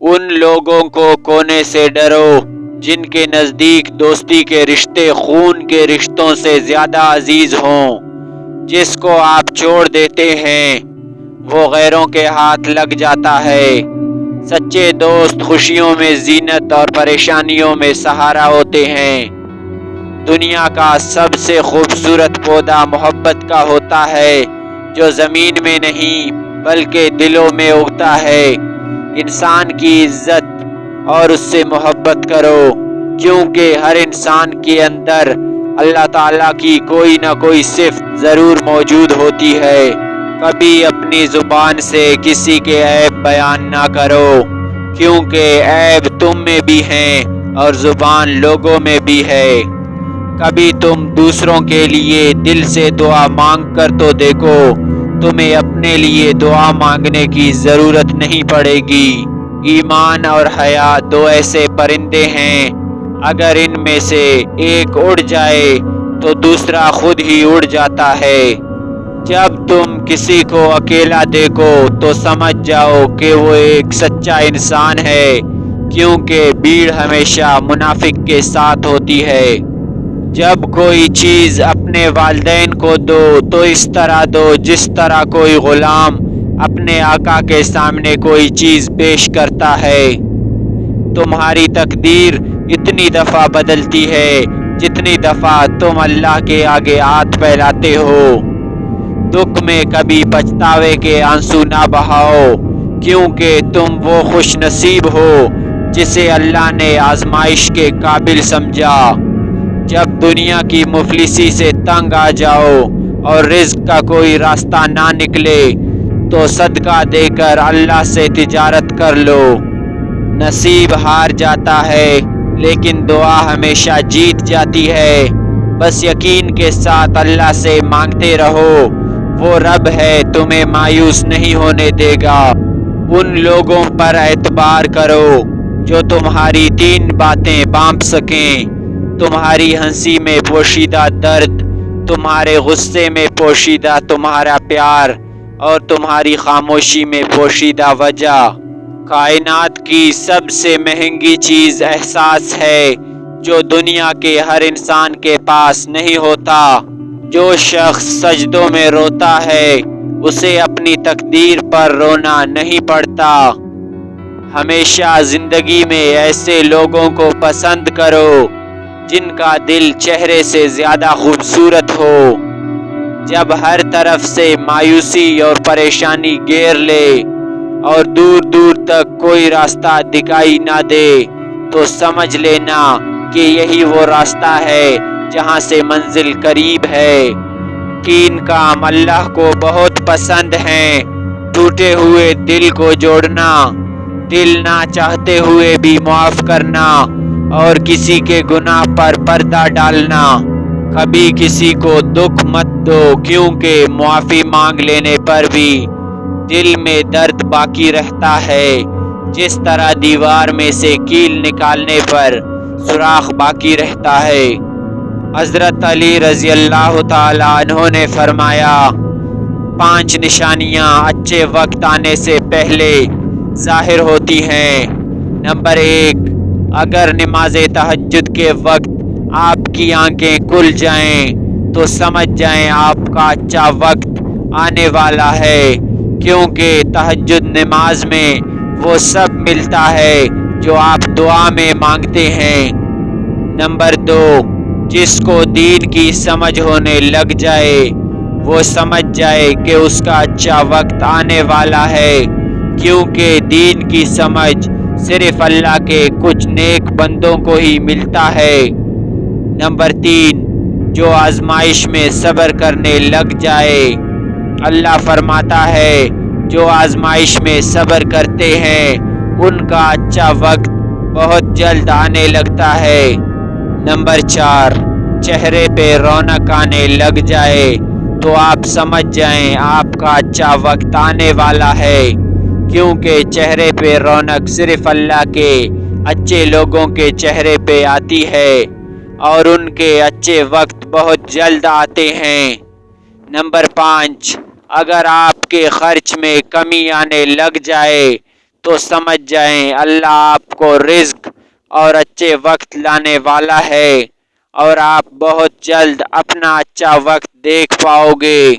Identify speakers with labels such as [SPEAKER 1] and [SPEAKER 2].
[SPEAKER 1] ان لوگوں کو کونے سے ڈرو جن کے نزدیک دوستی کے رشتے خون کے رشتوں سے زیادہ عزیز ہوں۔ جس کو آپ چھوڑ دیتے ہیں وہ غیروں کے ہاتھ لگ جاتا ہے۔ سچے دوست خوشیوں میں زینت اور پریشانیوں میں سہارا ہوتے ہیں۔ دنیا کا سب سے خوبصورت پودا محبت کا ہوتا ہے جو زمین میں نہیں بلکہ دلوں میں اگتا ہے۔ انسان کی عزت اور اس سے محبت کرو کیونکہ ہر انسان کے اندر اللہ تعالیٰ کی کوئی نہ کوئی صفت ضرور موجود ہوتی ہے۔ کبھی اپنی زبان سے کسی کے عیب بیان نہ کرو کیونکہ عیب تم میں بھی ہیں اور زبان لوگوں میں بھی ہے۔ کبھی تم دوسروں کے لیے دل سے دعا مانگ کر تو دیکھو، تمہیں اپنے لیے دعا مانگنے کی ضرورت نہیں پڑے گی۔ ایمان اور حیا دو ایسے پرندے ہیں، اگر ان میں سے ایک اڑ جائے تو دوسرا خود ہی اڑ جاتا ہے۔ جب تم کسی کو اکیلا دیکھو تو سمجھ جاؤ کہ وہ ایک سچا انسان ہے، کیونکہ بھیڑ ہمیشہ منافق کے ساتھ ہوتی ہے۔ جب کوئی چیز اپنے والدین کو دو تو اس طرح دو جس طرح کوئی غلام اپنے آقا کے سامنے کوئی چیز پیش کرتا ہے۔ تمہاری تقدیر اتنی دفعہ بدلتی ہے جتنی دفعہ تم اللہ کے آگے ہاتھ پھیلاتے ہو۔ دکھ میں کبھی پچھتاوے کے آنسو نہ بہاؤ کیونکہ تم وہ خوش نصیب ہو جسے اللہ نے آزمائش کے قابل سمجھا۔ جب دنیا کی مفلسی سے تنگ آ جاؤ اور رزق کا کوئی راستہ نہ نکلے تو صدقہ دے کر اللہ سے تجارت کر لو۔ نصیب ہار جاتا ہے لیکن دعا ہمیشہ جیت جاتی ہے۔ بس یقین کے ساتھ اللہ سے مانگتے رہو، وہ رب ہے تمہیں مایوس نہیں ہونے دے گا۔ ان لوگوں پر اعتبار کرو جو تمہاری 3 باتیں بانپ سکیں، تمہاری ہنسی میں پوشیدہ درد، تمہارے غصے میں پوشیدہ تمہارا پیار اور تمہاری خاموشی میں پوشیدہ وجہ۔ کائنات کی سب سے مہنگی چیز احساس ہے جو دنیا کے ہر انسان کے پاس نہیں ہوتا۔ جو شخص سجدوں میں روتا ہے اسے اپنی تقدیر پر رونا نہیں پڑتا۔ ہمیشہ زندگی میں ایسے لوگوں کو پسند کرو جن کا دل چہرے سے زیادہ خوبصورت ہو۔ جب ہر طرف سے مایوسی اور پریشانی گھیر لے اور دور دور تک کوئی راستہ دکھائی نہ دے تو سمجھ لینا کہ یہی وہ راستہ ہے جہاں سے منزل قریب ہے۔ 3 کام اللہ کو بہت پسند ہیں: ٹوٹے ہوئے دل کو جوڑنا، دل نہ چاہتے ہوئے بھی معاف کرنا اور کسی کے گناہ پر پردہ ڈالنا۔ کبھی کسی کو دکھ مت دو کیونکہ معافی مانگ لینے پر بھی دل میں درد باقی رہتا ہے، جس طرح دیوار میں سے کیل نکالنے پر سوراخ باقی رہتا ہے۔ حضرت علی رضی اللہ تعالیٰ عنہ نے فرمایا، 5 نشانیاں اچھے وقت آنے سے پہلے ظاہر ہوتی ہیں۔ نمبر 1، اگر نماز تہجد کے وقت آپ کی آنکھیں کھل جائیں تو سمجھ جائیں آپ کا اچھا وقت آنے والا ہے، کیونکہ تہجد نماز میں وہ سب ملتا ہے جو آپ دعا میں مانگتے ہیں۔ نمبر 2، جس کو دین کی سمجھ ہونے لگ جائے وہ سمجھ جائے کہ اس کا اچھا وقت آنے والا ہے، کیونکہ دین کی سمجھ صرف اللہ کے کچھ نیک بندوں کو ہی ملتا ہے۔ نمبر 3، جو آزمائش میں صبر کرنے لگ جائے، اللہ فرماتا ہے جو آزمائش میں صبر کرتے ہیں ان کا اچھا وقت بہت جلد آنے لگتا ہے۔ نمبر 4، چہرے پہ رونق آنے لگ جائے تو آپ سمجھ جائیں آپ کا اچھا وقت آنے والا ہے، کیونکہ چہرے پہ رونق صرف اللہ کے اچھے لوگوں کے چہرے پہ آتی ہے اور ان کے اچھے وقت بہت جلد آتے ہیں۔ نمبر 5، اگر آپ کے خرچ میں کمی آنے لگ جائے تو سمجھ جائیں اللہ آپ کو رزق اور اچھے وقت لانے والا ہے اور آپ بہت جلد اپنا اچھا وقت دیکھ پاؤ گے۔